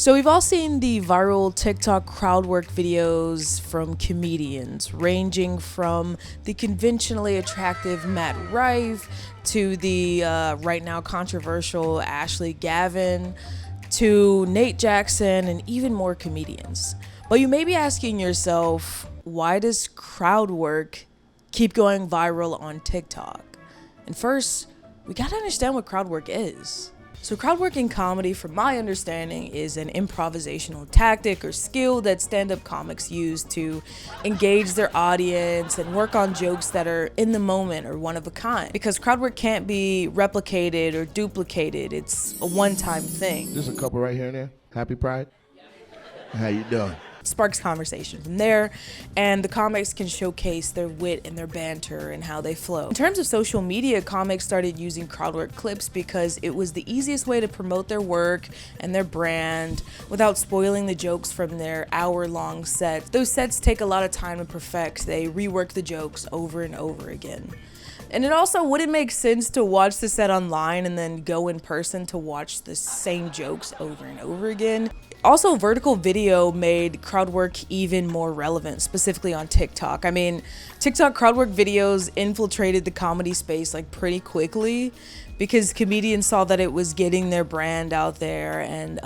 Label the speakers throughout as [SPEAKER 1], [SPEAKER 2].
[SPEAKER 1] So we've all seen the viral TikTok crowd work videos from comedians, ranging from the conventionally attractive Matt Rife to the right now controversial Gavin to Nate Jackson and even more comedians. But you may be asking yourself, why does crowd work keep going viral on TikTok? And first, we gotta understand what crowd work is. So crowd work in comedy, from my understanding, is an improvisational tactic or skill that stand-up comics use to engage their audience and work on jokes that are in the moment or one of a kind. Because crowd work can't be replicated or duplicated. It's a one-time thing.
[SPEAKER 2] Just a couple right here and there. Happy Pride. How you doing?
[SPEAKER 1] Sparks conversation from there, and the comics can showcase their wit and their banter and how they flow. In terms of social media, comics started using crowdwork clips because it was the easiest way to promote their work and their brand without spoiling the jokes from their hour-long sets. Those sets take a lot of time to perfect. They rework the jokes over and over again. And it also wouldn't make sense to watch the set online and then go in person to watch the same jokes over and over again. Also, vertical video made crowd work even more relevant, specifically on TikTok. I mean, TikTok crowd work videos infiltrated the comedy space like pretty quickly because comedians saw that it was getting their brand out there and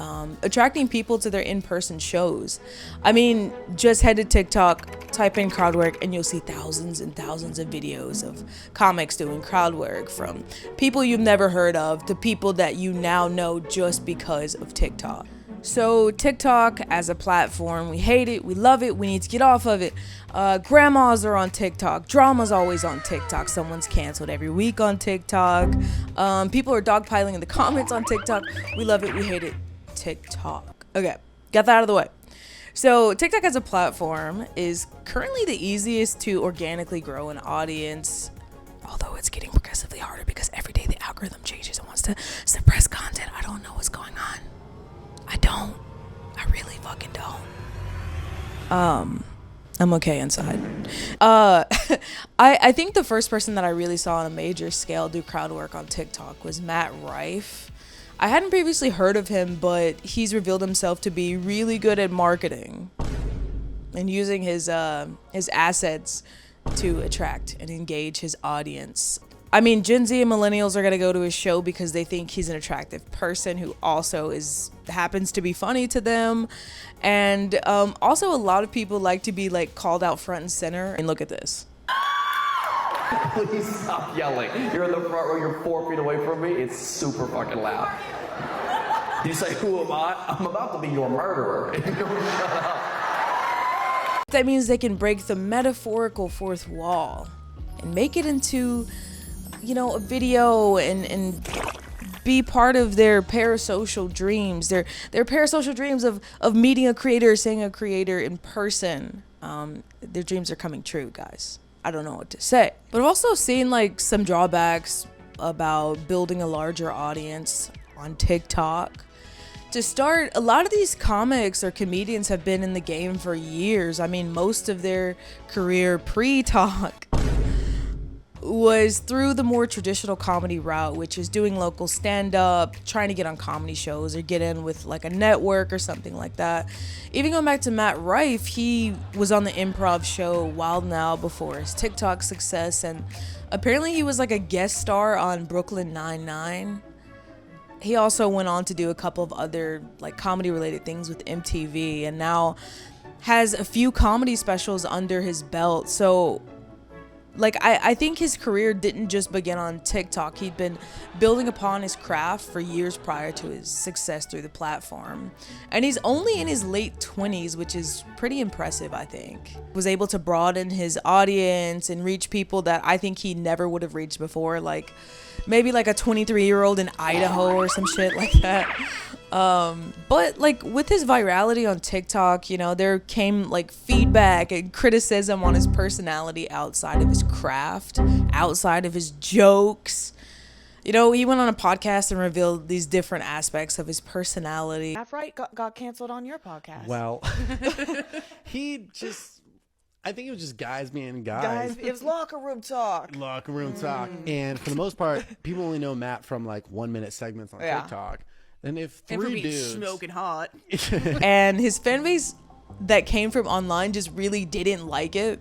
[SPEAKER 1] attracting people to their in-person shows. I mean, just head to TikTok, type in crowd work, and you'll see thousands and thousands of videos of comics doing crowd work, from people you've never heard of to people that you now know just because of TikTok. So TikTok as a platform, we hate it, we love it, we need to get off of it. Grandmas are on TikTok, drama's always on TikTok, someone's canceled every week on TikTok. People are dogpiling in the comments on TikTok. We love it, we hate it. TikTok. Okay, got that out of the way. So TikTok as a platform is currently the easiest to organically grow an audience, although it's getting progressively harder because every day the algorithm changes and wants to suppress content. I don't know what's going on. I really fucking don't. I'm okay inside. I think the first person that I really saw on a major scale do crowd work on TikTok was Matt Rife. I hadn't previously heard of him, but he's revealed himself to be really good at marketing and using his assets to attract and engage his audience. I mean, Gen Z and millennials are going to go to his show because they think he's an attractive person who also happens to be funny to them. And also a lot of people like to be like called out front and center. And look at this.
[SPEAKER 3] Please stop yelling. You're in the front row, you're 4 feet away from me. It's super fucking loud. You say, who am I? I'm about to be your murderer. If you don't shut up.
[SPEAKER 1] That means they can break the metaphorical fourth wall and make it into, a video and be part of their parasocial dreams. Their parasocial dreams of meeting a creator, seeing a creator in person. Their dreams are coming true, guys. I don't know what to say. But I've also seen like some drawbacks about building a larger audience on TikTok. To start, a lot of these comics or comedians have been in the game for years. I mean, most of their career pre-talk was through the more traditional comedy route, which is doing local stand-up, trying to get on comedy shows or get in with like a network or something like that. Even going back to Matt Rife, he was on the improv show Wild Now before his TikTok success, and apparently he was like a guest star on Brooklyn Nine-Nine. He also went on to do a couple of other like comedy related things with MTV, and now has a few comedy specials under his belt. So like, I think his career didn't just begin on TikTok. He'd been building upon his craft for years prior to his success through the platform. And he's only in his late 20s, which is pretty impressive, I think. Was able to broaden his audience and reach people that I think he never would have reached before. Like, maybe like a 23-year-old in Idaho or some shit like that. But like with his virality on TikTok, there came like feedback and criticism on his personality outside of his craft, outside of his jokes. He went on a podcast and revealed these different aspects of his personality.
[SPEAKER 4] Half Right got canceled on your podcast.
[SPEAKER 5] Well, I think it was just guys being guys.
[SPEAKER 4] It was locker room talk.
[SPEAKER 5] And for the most part, people only know Matt from like 1 minute segments on TikTok. And if
[SPEAKER 4] And for
[SPEAKER 5] three
[SPEAKER 4] being
[SPEAKER 5] dudes,
[SPEAKER 4] smoking hot.
[SPEAKER 1] And his fan base that came from online just really didn't like it.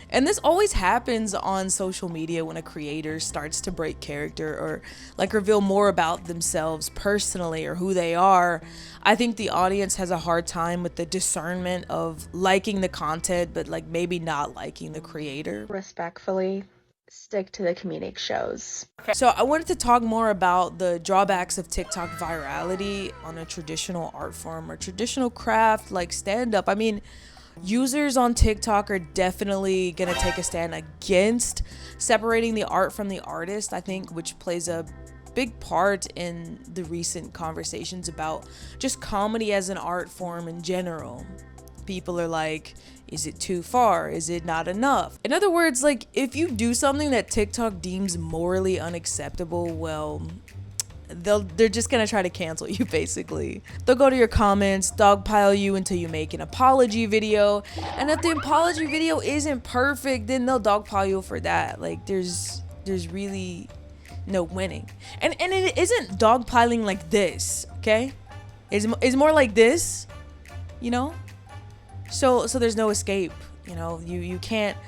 [SPEAKER 1] And this always happens on social media when a creator starts to break character or like reveal more about themselves personally or who they are. I think the audience has a hard time with the discernment of liking the content, but like maybe not liking the creator.
[SPEAKER 6] Respectfully, stick to the comedic shows.
[SPEAKER 1] So I wanted to talk more about the drawbacks of TikTok virality on a traditional art form or traditional craft like stand-up. I mean, users on TikTok are definitely going to take a stand against separating the art from the artist, I think, which plays a big part in the recent conversations about just comedy as an art form in general. People are like, is it too far? Is it not enough? In other words, like, if you do something that TikTok deems morally unacceptable, well, they're just gonna try to cancel you, basically. They'll go to your comments, dogpile you until you make an apology video, and if the apology video isn't perfect, then they'll dogpile you for that. Like, there's really no winning. And it isn't dogpiling like this, okay? It's more like this, you know? So there's no escape, you know? You can't.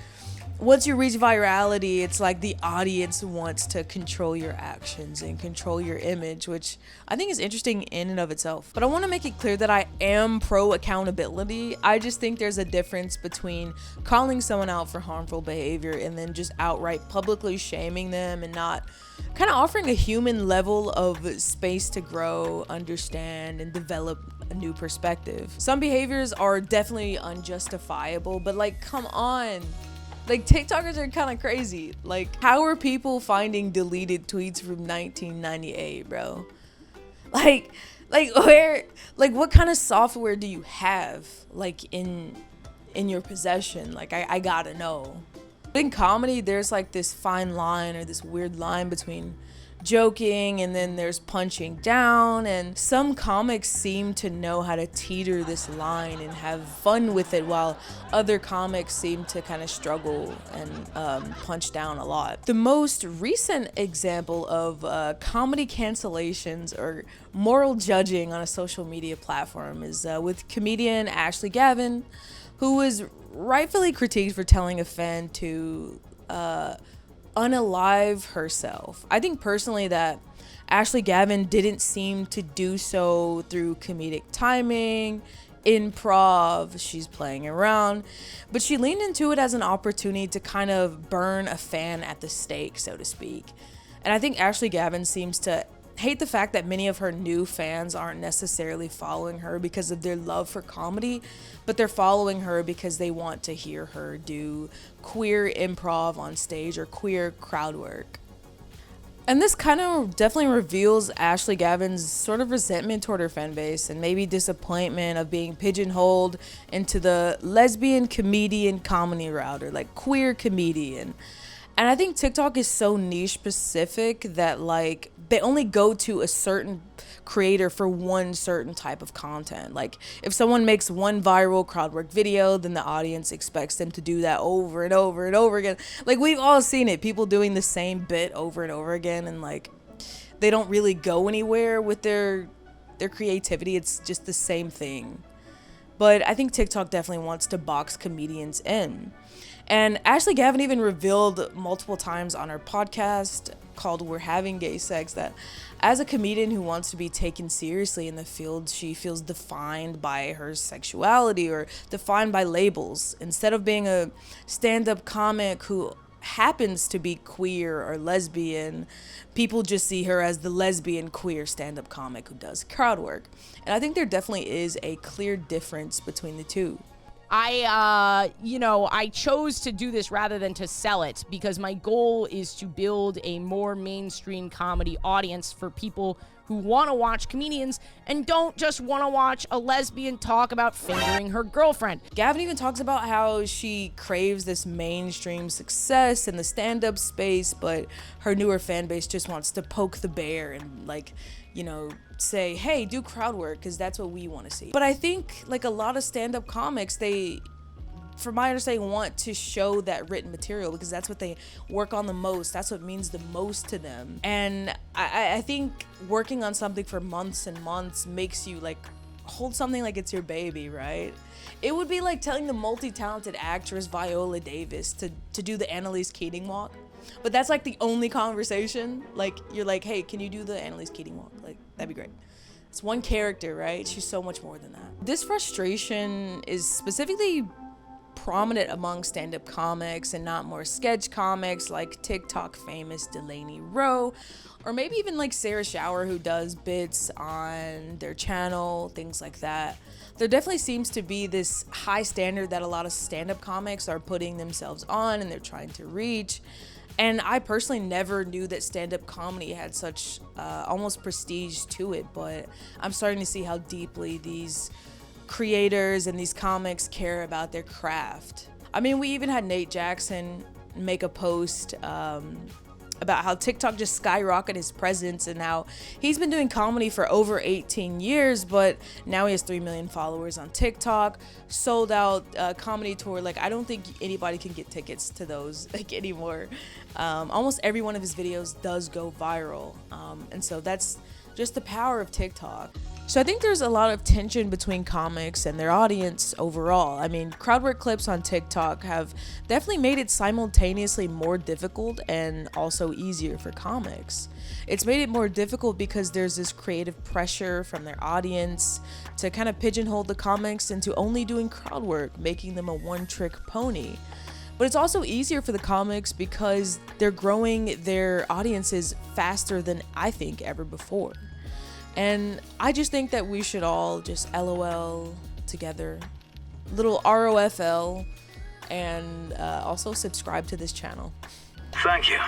[SPEAKER 1] Once you reach virality, it's like the audience wants to control your actions and control your image, which I think is interesting in and of itself. But I want to make it clear that I am pro accountability. I just think there's a difference between calling someone out for harmful behavior and then just outright publicly shaming them and not kind of offering a human level of space to grow, understand, and develop a new perspective. Some behaviors are definitely unjustifiable, but like, come on. Like, TikTokers are kind of crazy. Like, how are people finding deleted tweets from 1998, bro? Like where, like, what kind of software do you have, like, in your possession? Like, I gotta know. In comedy, there's like this fine line or this weird line between joking and then there's punching down, and some comics seem to know how to teeter this line and have fun with it, while other comics seem to kind of struggle and punch down a lot. The most recent example of comedy cancellations or moral judging on a social media platform is with comedian Ashley Gavin, who was rightfully critiqued for telling a fan to unalive herself. I think personally that Ashley Gavin didn't seem to do so through comedic timing, improv, she's playing around, but she leaned into it as an opportunity to kind of burn a fan at the stake, so to speak. And I think Ashley Gavin seems to hate the fact that many of her new fans aren't necessarily following her because of their love for comedy, but they're following her because they want to hear her do queer improv on stage or queer crowd work. And this kind of definitely reveals Ashley Gavin's sort of resentment toward her fan base and maybe disappointment of being pigeonholed into the lesbian comedian comedy route or like queer comedian. And I think TikTok is so niche specific that like they only go to a certain creator for one certain type of content. Like if someone makes one viral crowd work video, then the audience expects them to do that over and over and over again. Like we've all seen it, people doing the same bit over and over again, and like they don't really go anywhere with their creativity. It's just the same thing. But I think TikTok definitely wants to box comedians in. And Ashley Gavin even revealed multiple times on her podcast called We're Having Gay Sex that as a comedian who wants to be taken seriously in the field, she feels defined by her sexuality or defined by labels. Instead of being a stand-up comic who happens to be queer or lesbian, people just see her as the lesbian queer stand-up comic who does crowd work. And I think there definitely is a clear difference between the two.
[SPEAKER 7] I chose to do this rather than to sell it because my goal is to build a more mainstream comedy audience for people who want to watch comedians and don't just want to watch a lesbian talk about fingering her girlfriend.
[SPEAKER 1] Gavin even talks about how she craves this mainstream success in the stand-up space, but her newer fan base just wants to poke the bear and say, hey, do crowd work because that's what we want to see. But I think like a lot of stand-up comics, they from my understanding, want to show that written material because that's what they work on the most. That's what means the most to them. And I think working on something for months and months makes you like hold something like it's your baby, right? It would be like telling the multi-talented actress Viola Davis to do the Annalise Keating walk. But that's like the only conversation. Like, you're like, hey, can you do the Annalise Keating walk? Like, that'd be great. It's one character, right? She's so much more than that. This frustration is specifically prominent among stand-up comics and not more sketch comics like TikTok famous Delaney Rowe, or maybe even like Sarah Shower, who does bits on their channel, things like that. There definitely seems to be this high standard that a lot of stand-up comics are putting themselves on and they're trying to reach. And I personally never knew that stand-up comedy had such almost prestige to it, but I'm starting to see how deeply these creators and these comics care about their craft. I mean, we even had Nate Jackson make a post about how TikTok just skyrocketed his presence and how he's been doing comedy for over 18 years, but now he has 3 million followers on TikTok, sold out comedy tour. Like, I don't think anybody can get tickets to those like anymore. Almost every one of his videos does go viral. And so that's just the power of TikTok. So I think there's a lot of tension between comics and their audience overall. I mean, crowd work clips on TikTok have definitely made it simultaneously more difficult and also easier for comics. It's made it more difficult because there's this creative pressure from their audience to kind of pigeonhole the comics into only doing crowd work, making them a one-trick pony. But it's also easier for the comics because they're growing their audiences faster than I think ever before. And I just think that we should all just LOL together, little ROFL, and also subscribe to this channel.
[SPEAKER 8] Thank you.